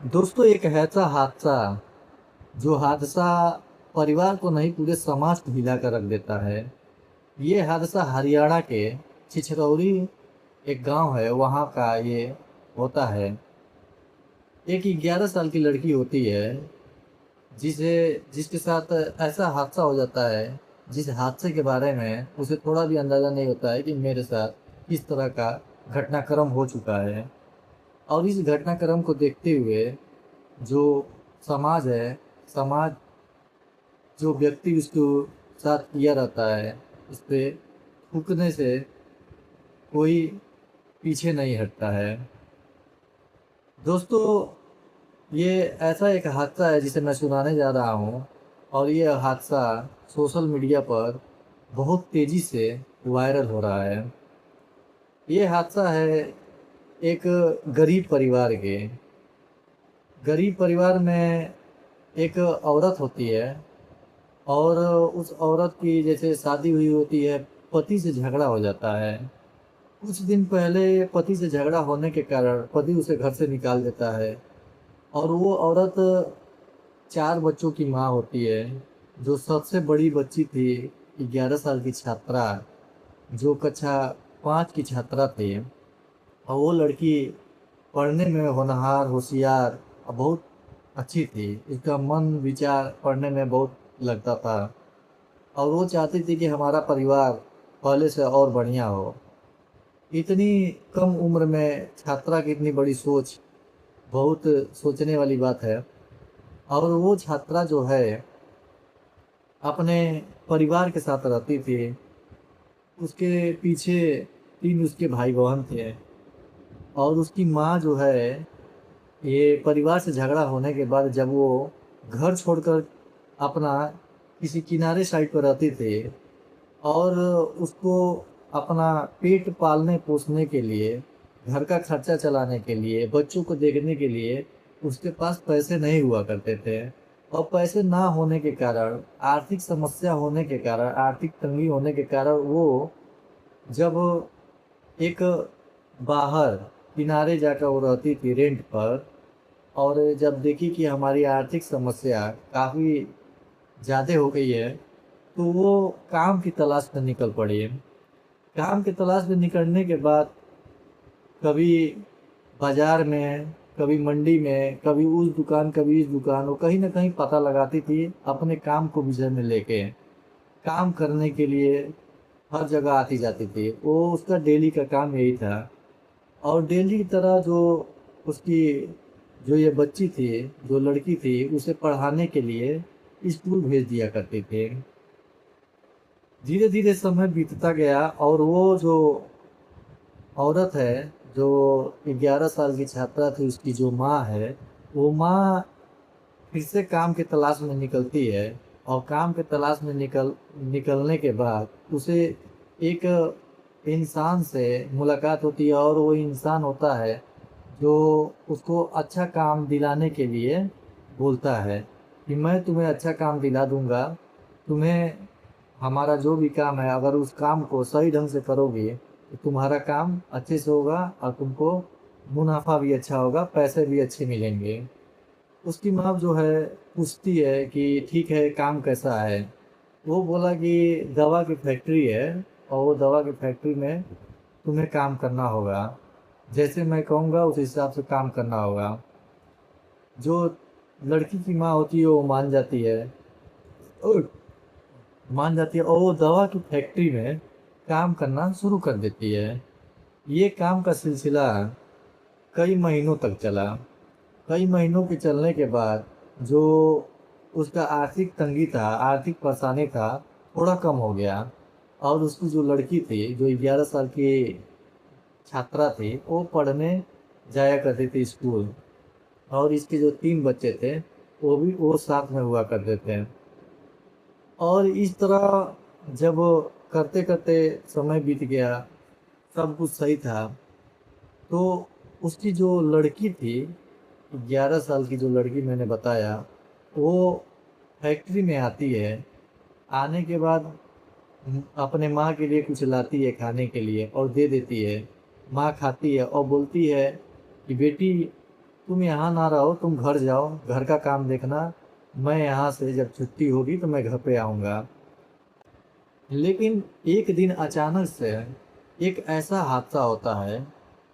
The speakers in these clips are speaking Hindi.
दोस्तों, एक ऐसा हादसा जो हादसा परिवार को नहीं पूरे समाज को हिला कर रख देता है। ये हादसा हरियाणा के छिछरौली एक गांव है, वहाँ का ये होता है। एक 11 साल की लड़की होती है जिसे जिसके साथ ऐसा हादसा हो जाता है, जिस हादसे के बारे में उसे थोड़ा भी अंदाज़ा नहीं होता है कि मेरे साथ किस तरह का घटनाक्रम हो चुका है। और इस घटनाक्रम को देखते हुए जो समाज है, समाज जो व्यक्ति उसको साथ किया रहता है, उस पे थूकने से कोई पीछे नहीं हटता है। दोस्तों, ये ऐसा एक हादसा है जिसे मैं सुनाने जा रहा हूँ। और ये हादसा सोशल मीडिया पर बहुत तेज़ी से वायरल हो रहा है। ये हादसा है एक गरीब परिवार के। गरीब परिवार में एक औरत होती है, और उस औरत की जैसे शादी हुई होती है, पति से झगड़ा हो जाता है। कुछ दिन पहले पति से झगड़ा होने के कारण पति उसे घर से निकाल देता है। और वो औरत 4 बच्चों की माँ होती है। जो सबसे बड़ी बच्ची थी 11 साल की छात्रा, जो कक्षा 5 की छात्रा थी। और वो लड़की पढ़ने में होनहार, होशियार और बहुत अच्छी थी। उसका मन विचार पढ़ने में बहुत लगता था, और वो चाहती थी कि हमारा परिवार पहले से और बढ़िया हो। इतनी कम उम्र में छात्रा की इतनी बड़ी सोच बहुत सोचने वाली बात है। और वो छात्रा जो है अपने परिवार के साथ रहती थी। उसके पीछे 3 उसके भाई बहन थे। और उसकी माँ जो है, ये परिवार से झगड़ा होने के बाद जब वो घर छोड़कर अपना किसी किनारे साइड पर रहती थी, और उसको अपना पेट पालने पोसने के लिए, घर का खर्चा चलाने के लिए, बच्चों को देखने के लिए उसके पास पैसे नहीं हुआ करते थे। और पैसे ना होने के कारण, आर्थिक समस्या होने के कारण, आर्थिक तंगी होने के कारण वो जब एक बाहर किनारे जाकर वो रहती थी रेंट पर, और जब देखी कि हमारी आर्थिक समस्या काफ़ी ज़्यादा हो गई है, तो वो काम की तलाश में निकल पड़ी। काम की तलाश में निकलने के बाद कभी बाजार में, कभी मंडी में, कभी उस दुकान, कभी इस दुकान, वो कहीं ना कहीं पता लगाती थी अपने काम को विषय में लेके। काम करने के लिए हर जगह आती जाती थी। वो उसका डेली का काम यही था। और डेली की तरह जो उसकी जो ये बच्ची थी, जो लड़की थी, उसे पढ़ाने के लिए स्कूल भेज दिया करती थी। धीरे धीरे समय बीतता गया, और वो जो औरत है, जो 11 साल की छात्रा थी, उसकी जो माँ है, वो माँ फिर से काम की तलाश में निकलती है। और काम के तलाश में निकलने के बाद उसे एक इंसान से मुलाकात होती है। और वो इंसान होता है जो उसको अच्छा काम दिलाने के लिए बोलता है कि मैं तुम्हें अच्छा काम दिला दूंगा। तुम्हें हमारा जो भी काम है, अगर उस काम को सही ढंग से करोगे तो तुम्हारा काम अच्छे से होगा, और तुमको मुनाफा भी अच्छा होगा, पैसे भी अच्छे मिलेंगे। उसकी माँ जो है पूछती है कि ठीक है, काम कैसा है। वो बोला कि दवा की फैक्ट्री है, और वो दवा की फैक्ट्री में तुम्हें काम करना होगा। जैसे मैं कहूँगा उस हिसाब से काम करना होगा। जो लड़की की माँ होती है वो मान जाती है, और और वो दवा की फैक्ट्री में काम करना शुरू कर देती है। ये काम का सिलसिला कई महीनों तक चला। कई महीनों के चलने के बाद जो उसका आर्थिक तंगी था, आर्थिक परेशानी था, थोड़ा कम हो गया। और उसकी जो लड़की थी, जो 11 साल की छात्रा थी, वो पढ़ने जाया करती थी स्कूल। और इसके जो 3 बच्चे थे, वो साथ में हुआ करते थे। और इस तरह जब करते करते समय बीत गया, सब कुछ सही था। तो उसकी जो लड़की थी, 11 साल की जो लड़की मैंने बताया, वो फैक्ट्री में आती है। आने के बाद अपने माँ के लिए कुछ लाती है खाने के लिए और दे देती है। माँ खाती है और बोलती है कि बेटी, तुम यहाँ ना रहो, तुम घर जाओ, घर का काम देखना, मैं यहाँ से जब छुट्टी होगी तो मैं घर पे आऊँगा। लेकिन एक दिन अचानक से एक ऐसा हादसा होता है,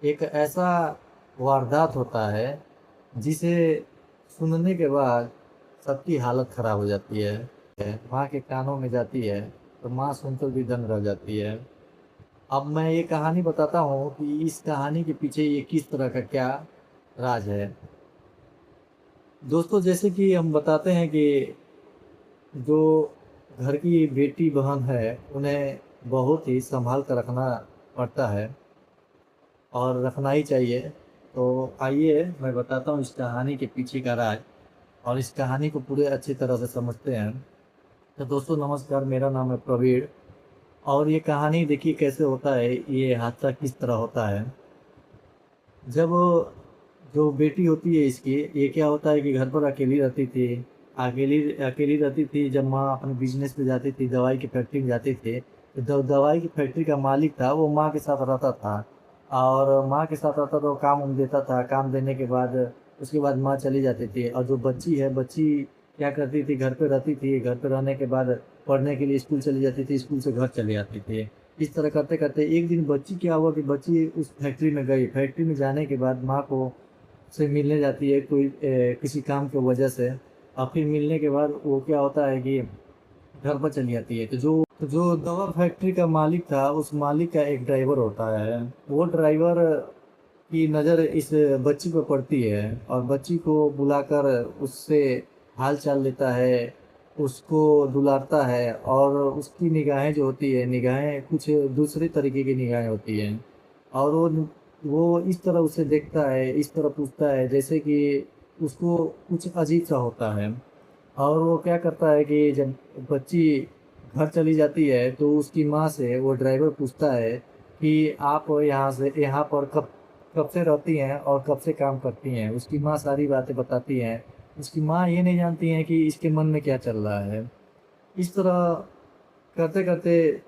एक ऐसा वारदात होता है, जिसे सुनने के बाद सबकी हालत ख़राब हो जाती है। माँ के कानों में जाती है तो माँ सुनकर भी दंग रह जाती है। अब मैं ये कहानी बताता हूँ कि इस कहानी के पीछे ये किस तरह का क्या राज है। दोस्तों, जैसे कि हम बताते हैं कि जो घर की बेटी बहन है, उन्हें बहुत ही संभाल कर रखना पड़ता है और रखना ही चाहिए। तो आइए मैं बताता हूँ इस कहानी के पीछे का राज, और इस कहानी को पूरे अच्छी तरह से समझते हैं। तो दोस्तों नमस्कार, मेरा नाम है प्रवीण, और ये कहानी देखिए कैसे होता है, ये हादसा किस तरह होता है। जब जो बेटी होती है इसकी, ये क्या होता है कि घर पर अकेली रहती थी। अकेली अकेली रहती थी। जब माँ अपने बिजनेस पे जाती थी, दवाई की फैक्ट्री में जाती थी, तो दवाई की फैक्ट्री का मालिक था, वो माँ के साथ रहता था। और माँ के साथ रहता तो काम उम देता था। काम देने के बाद उसके बाद माँ चली जाती थी, और जो बच्ची है, बच्ची क्या करती थी, घर पे रहती थी। घर पे रहने के बाद पढ़ने के लिए स्कूल चली जाती थी, स्कूल से घर चली आती थी। इस तरह करते करते एक दिन बच्ची क्या हुआ कि बच्ची उस फैक्ट्री में गई। फैक्ट्री में जाने के बाद माँ को से मिलने जाती है कोई किसी काम की वजह से। और फिर मिलने के बाद वो क्या होता है कि घर पर चली आती है। तो जो दवा फैक्ट्री का मालिक था, उस मालिक का एक ड्राइवर होता है। वो ड्राइवर की नज़र इस बच्ची पर पड़ती है, और बच्ची को बुलाकर उससे हाल चाल लेता है, उसको दुलारता है। और उसकी निगाहें जो होती है, निगाहें कुछ दूसरे तरीके की निगाहें होती हैं। और वो इस तरह उसे देखता है, इस तरह पूछता है जैसे कि उसको कुछ अजीब सा होता है। और वो क्या करता है कि जब बच्ची घर चली जाती है तो उसकी माँ से वो ड्राइवर पूछता है कि आप यहाँ पर कब कब से रहती हैं और कब से काम करती हैं। उसकी माँ सारी बातें बताती हैं। उसकी माँ ये नहीं जानती हैं कि इसके मन में क्या चल रहा है। इस तरह करते करते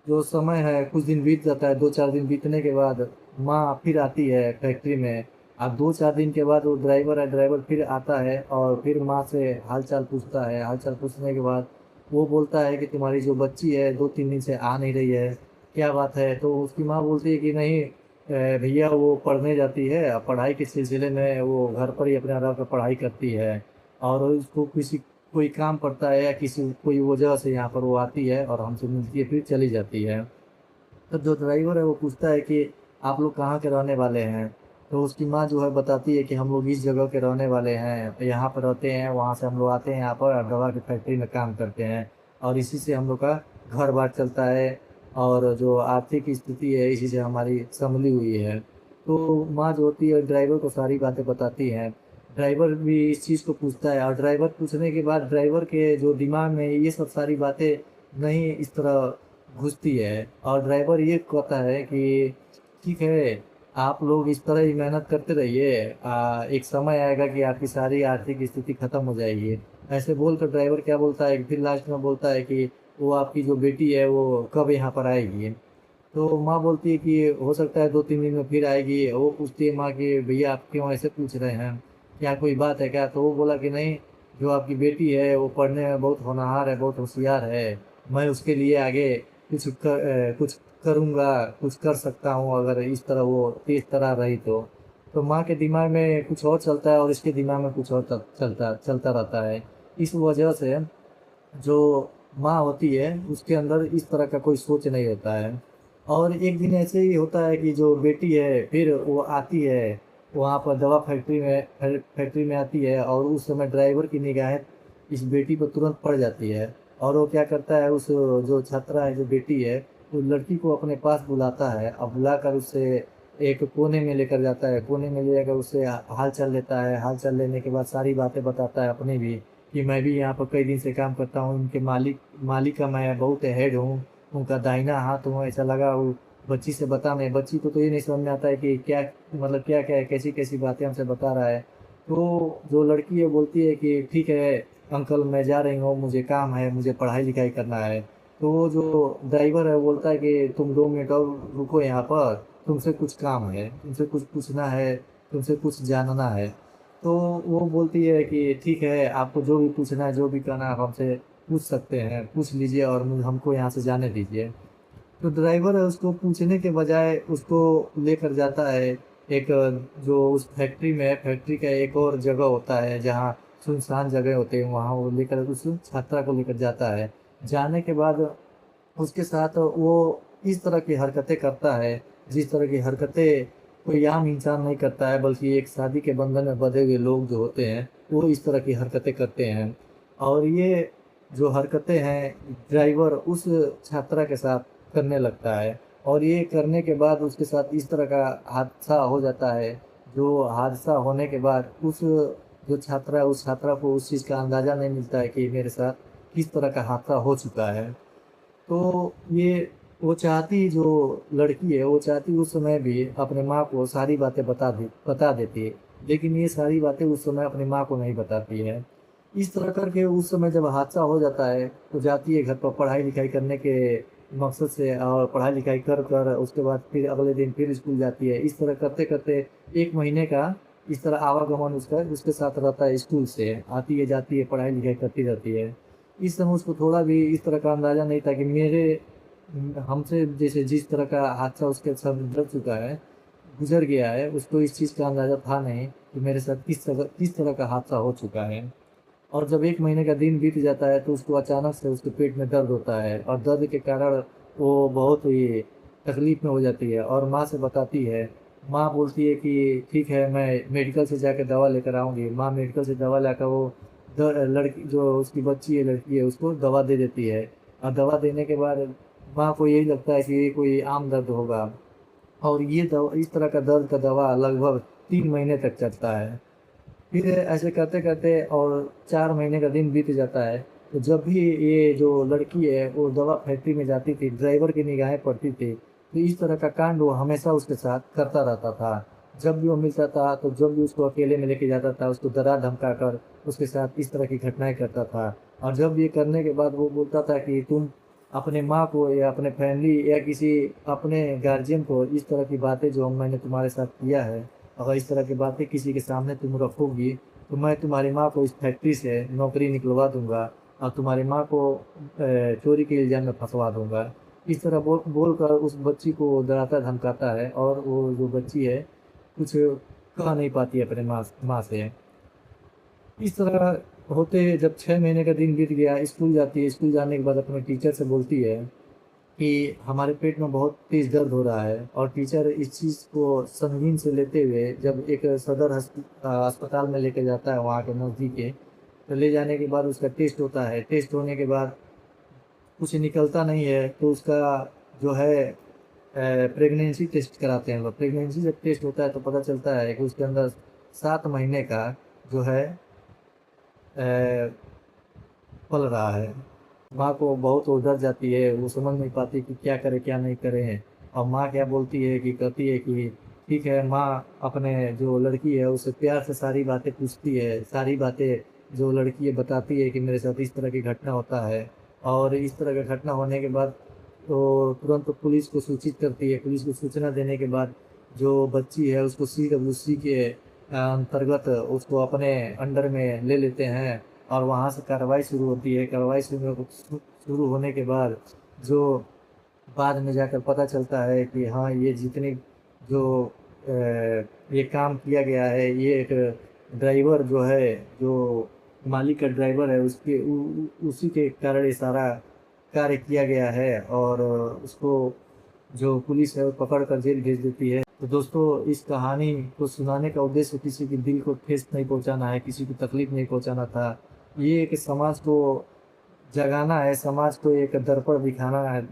जो समय है, कुछ दिन बीत जाता है। 2-4 दिन बीतने के बाद माँ फिर आती है फैक्ट्री में। अब 2-4 दिन के बाद वो ड्राइवर है, ड्राइवर फिर आता है और फिर माँ से हाल चाल पूछता है। हाल चाल पूछने के बाद वो बोलता है कि तुम्हारी जो बच्ची है 2-3 दिन से आ नहीं रही है, क्या बात है। तो उसकी माँ बोलती है कि नहीं भैया, वो पढ़ने जाती है, अब पढ़ाई के सिलसिले में वो घर पर ही अपने आराम पर पढ़ाई करती है। और उसको किसी कोई काम पड़ता है या किसी कोई वजह से यहाँ पर वो आती है और हमसे मिलती है, फिर चली जाती है। तो जो ड्राइवर है वो पूछता है कि आप लोग कहाँ के रहने वाले हैं। तो उसकी माँ जो है बताती है कि हम लोग इस जगह के रहने वाले हैं, तो यहाँ पर रहते हैं, वहाँ से हम लोग आते हैं यहाँ पर दवा की फैक्ट्री में काम करते हैं, और इसी से हम लोग का घर बार चलता है, और जो आर्थिक स्थिति है इसी से हमारी संभली हुई है। तो माँ जो होती है ड्राइवर को सारी बातें बताती हैं। ड्राइवर भी इस चीज़ को पूछता है, और ड्राइवर पूछने के बाद ड्राइवर के जो दिमाग में ये सब सारी बातें नहीं इस तरह घुसती है। और ड्राइवर ये कहता है कि ठीक है, आप लोग इस तरह ही मेहनत करते रहिए, एक समय आएगा कि आपकी सारी आर्थिक स्थिति खत्म हो जाएगी। ऐसे बोलकर ड्राइवर क्या बोलता है कि फिर लास्ट में बोलता है कि वो आपकी जो बेटी है वो कब यहाँ पर आएगी। तो माँ बोलती है कि हो सकता है 2-3 दिन में फिर आएगी। वो पूछती है माँ कि भैया आप क्यों ऐसे पूछ रहे हैं, क्या कोई बात है क्या। तो वो बोला कि नहीं, जो आपकी बेटी है वो पढ़ने में बहुत होनहार है, बहुत होशियार है। मैं उसके लिए आगे कुछ करूँगा, कुछ कर सकता हूँ अगर इस तरह वो तेज तरह रही तो माँ के दिमाग में कुछ और चलता है और इसके दिमाग में कुछ और चलता चलता रहता है। इस वजह से जो माँ होती है उसके अंदर इस तरह का कोई सोच नहीं होता है। और एक दिन ऐसे ही होता है कि जो बेटी है फिर वो आती है वहाँ पर दवा फैक्ट्री में आती है, और उस समय ड्राइवर की निगाहें इस बेटी पर तुरंत पड़ जाती है। और वो क्या करता है, उस जो छात्रा है, जो बेटी है, उस लड़की को अपने पास बुलाता है, और बुलाकर उससे एक कोने में लेकर जाता है। कोने में ले जाकर उससे हाल चाल लेता है। हाल चाल लेने के बाद सारी बातें बताता है अपनी भी, कि मैं भी यहाँ पर कई दिन से काम करता हूँ, इनके मालिक का मैं बहुत हेड हूँ, उनका दाहिना हाथ हूँ। ऐसा लगा वो बच्ची से बताने। बच्ची को तो ये नहीं समझ में आता है कि क्या मतलब क्या क्या है, कैसी कैसी बातें हमसे बता रहा है। तो जो लड़की है बोलती है कि ठीक है अंकल, मैं जा रही हूँ, मुझे काम है, मुझे पढ़ाई लिखाई करना है। तो वो जो ड्राइवर है वो बोलता है कि तुम 2 मिनट और रुको यहाँ पर, तुमसे कुछ काम है, तुमसे कुछ पूछना है, तुमसे कुछ जानना है। तो वो बोलती है कि ठीक है, आपको जो भी पूछना है, जो भी कहना है आप हमसे पूछ सकते हैं, पूछ लीजिए और हमको यहाँ से जाने दीजिए। तो ड्राइवर है उसको पूछने के बजाय उसको लेकर जाता है एक, जो उस फैक्ट्री में है, फैक्ट्री का एक और जगह होता है जहाँ सुनसान जगह होते हैं, वहाँ वो लेकर उस छात्रा को लेकर जाता है। जाने के बाद उसके साथ वो इस तरह की हरकतें करता है, जिस तरह की हरकतें कोई आम इंसान नहीं करता है, बल्कि एक शादी के बंधन में बंधे हुए लोग जो होते हैं वो इस तरह की हरकतें करते हैं। और ये जो हरकतें हैं ड्राइवर उस छात्रा के साथ करने लगता है, और ये करने के बाद उसके साथ इस तरह का हादसा हो जाता है। जो हादसा होने के बाद उस जो छात्रा है उस छात्रा को उस चीज़ का अंदाज़ा नहीं मिलता है कि मेरे साथ किस तरह का हादसा हो चुका है। तो ये वो चाहती, जो लड़की है वो चाहती उस समय भी अपने माँ को सारी बातें बता देती है, लेकिन ये सारी बातें उस समय अपनी माँ को नहीं बताती है। इस तरह करके उस समय जब हादसा हो जाता है तो जाती है घर पर पढ़ाई लिखाई करने के मकसद से, और पढ़ाई लिखाई कर कर उसके बाद फिर अगले दिन फिर स्कूल जाती है। इस तरह करते करते 1 महीने का इस तरह आवागमन उसका उसके साथ रहता है, स्कूल से आती है जाती है पढ़ाई लिखाई करती रहती है। इस समय उसको थोड़ा भी इस तरह का अंदाज़ा नहीं था कि मेरे हमसे जैसे जिस तरह का हादसा उसके साथ गुजर चुका है, गुजर गया है, उसको इस चीज़ का अंदाज़ा था नहीं कि मेरे साथ किस तरह का हादसा हो चुका है। और जब 1 महीने का दिन बीत जाता है तो उसको अचानक से उसके पेट में दर्द होता है, और दर्द के कारण वो बहुत ही तकलीफ़ में हो जाती है और माँ से बताती है। माँ बोलती है कि ठीक है, मैं मेडिकल से जाके दवा लेकर आऊँगी। माँ मेडिकल से दवा लाकर वो लड़की जो उसकी बच्ची है, लड़की है, उसको दवा दे देती है, और दवा देने के बाद माँ को यही लगता है कि ये कोई आम दर्द होगा, और ये दवा इस तरह का दर्द का दवा लगभग 3 महीने तक चलता है। फिर ऐसे करते-करते और 4 महीने का दिन बीत जाता है, तो जब भी ये जो लड़की है वो दवा फैक्ट्री में जाती थी, ड्राइवर की निगाहें पड़ती थी, तो इस तरह का कांड वो हमेशा उसके साथ करता रहता था। जब भी वो मिलता था, तो जब भी उसको अकेले में लेके जाता था, उसको डरा-धमका कर उसके साथ इस तरह की घटनाएँ करता था। और जब ये करने के बाद वो बोलता था कि तुम अपने माँ को या अपने फैमिली या किसी अपने गार्जियन को इस तरह की बातें जो मैंने तुम्हारे साथ किया है, अगर इस तरह की बातें किसी के सामने तुम रखोगी, तो मैं तुम्हारी माँ को इस फैक्ट्री से नौकरी निकलवा दूँगा, और तुम्हारी माँ को चोरी के इल्ज़ाम में फँसवा दूँगा। इस तरह बोलकर उस बच्ची को डराता-धमकाता है, और वो जो बच्ची है, कुछ कह नहीं पाती है अपने माँ से। इस तरह होते जब 6 महीने का दिन बीत गया, स्कूल जाती है, स्कूल जाने के बाद अपने टीचर से बोलती है कि हमारे पेट में बहुत तेज़ दर्द हो रहा है, और टीचर इस चीज़ को संगीन से लेते हुए जब एक सदर अस्पताल में लेके जाता है वहाँ के नज़दीक के, तो ले जाने के बाद उसका टेस्ट होता है। टेस्ट होने के बाद कुछ निकलता नहीं है, तो उसका जो है प्रेगनेंसी टेस्ट कराते हैं लोग। प्रेगनेंसी जब टेस्ट होता है तो पता चलता है कि उसके अंदर 7 महीने का जो है अ, पल रहा है। माँ को बहुत वो डर जाती है, वो समझ नहीं पाती कि क्या करे क्या नहीं करे। और माँ क्या बोलती है कि कहती है कि ठीक है, माँ अपने जो लड़की है उससे प्यार से सारी बातें पूछती है, सारी बातें जो लड़की है बताती है कि मेरे साथ इस तरह की घटना होता है। और इस तरह का घटना होने के बाद तो तुरंत पुलिस को सूचित करती है। पुलिस को सूचना देने के बाद जो बच्ची है उसको सीडब्ल्यूसी के अंतर्गत उसको अपने अंडर में ले लेते हैं, और वहाँ से कार्रवाई शुरू होती है। कार्रवाई शुरू होने के बाद जो बाद में जाकर पता चलता है कि हाँ, ये जितने जो ये काम किया गया है, ये एक ड्राइवर जो है, जो मालिक का ड्राइवर है, उसके उसी के कारण ये सारा कार्य किया गया है, और उसको जो पुलिस है वो पकड़ कर जेल भेज देती है। तो दोस्तों, इस कहानी को सुनाने का उद्देश्य किसी के दिल को ठेस नहीं पहुँचाना है, किसी को तकलीफ़ नहीं पहुँचाना था। ये एक समाज को जगाना है, समाज को एक दर्पण दिखाना है।